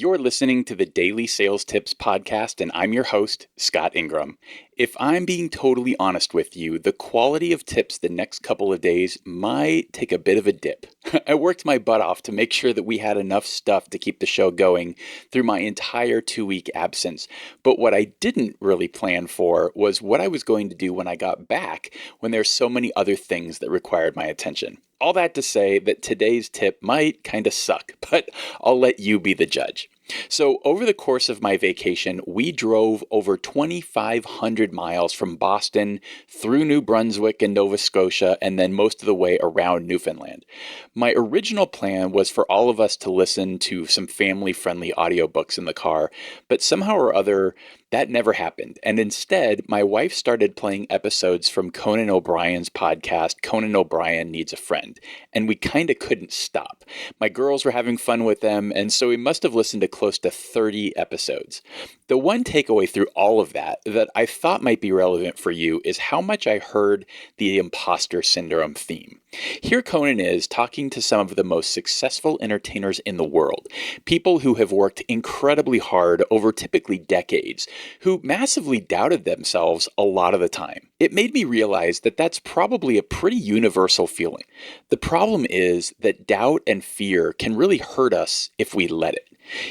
You're listening to the Daily Sales Tips Podcast, and I'm your host, Scott Ingram. If I'm being totally honest with you, the quality of tips the next couple of days might take a bit of a dip. I worked my butt off to make sure that we had enough stuff to keep the show going through my entire 2-week absence. But what I didn't really plan for was what I was going to do when I got back, when there's so many other things that required my attention. All that to say that today's tip might kind of suck, but I'll let you be the judge. So over the course of my vacation, we drove over 2,500 miles from Boston through New Brunswick and Nova Scotia, and then most of the way around Newfoundland. My original plan was for all of us to listen to some family-friendly audiobooks in the car, but somehow or other, that never happened. And instead, my wife started playing episodes from Conan O'Brien's podcast, Conan O'Brien Needs a Friend. And we kind of couldn't stop. My girls were having fun with them, and so we must have listened to close to 30 episodes. The one takeaway through all of that I thought might be relevant for you is how much I heard the Imposter Syndrome theme. Here Conan is talking to some of the most successful entertainers in the world, people who have worked incredibly hard over typically decades, who massively doubted themselves a lot of the time. It made me realize that that's probably a pretty universal feeling. The problem is that doubt and fear can really hurt us if we let it.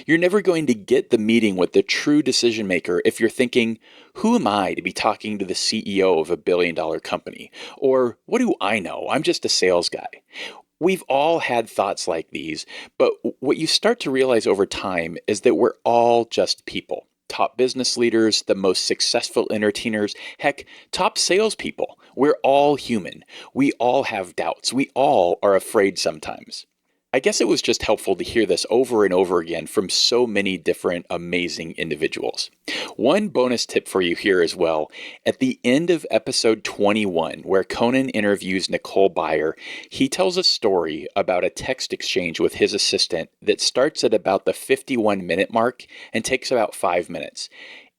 You're never going to get the meeting with the true decision maker if you're thinking, who am I to be talking to the CEO of a billion-dollar company? Or what do I know? I'm just a sales guy. We've all had thoughts like these, but what you start to realize over time is that we're all just people. Top business leaders, the most successful entertainers, heck, top salespeople. We're all human. We all have doubts. We all are afraid sometimes. I guess it was just helpful to hear this over and over again from so many different amazing individuals. One bonus tip for you here as well. At the end of episode 21, where Conan interviews Nicole Byer, he tells a story about a text exchange with his assistant that starts at about the 51-minute mark and takes about 5 minutes.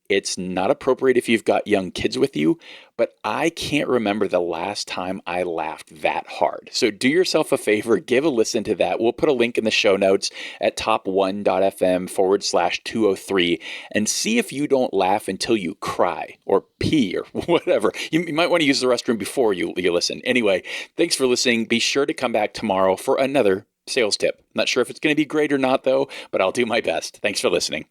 It's not appropriate if you've got young kids with you, but I can't remember the last time I laughed that hard. So do yourself a favor, give a listen to that. We'll put a link in the show notes at top1.fm/203 and see if you don't laugh until you cry or pee or whatever. You might want to use the restroom before you listen. Anyway, thanks for listening. Be sure to come back tomorrow for another sales tip. Not sure if it's going to be great or not though, but I'll do my best. Thanks for listening.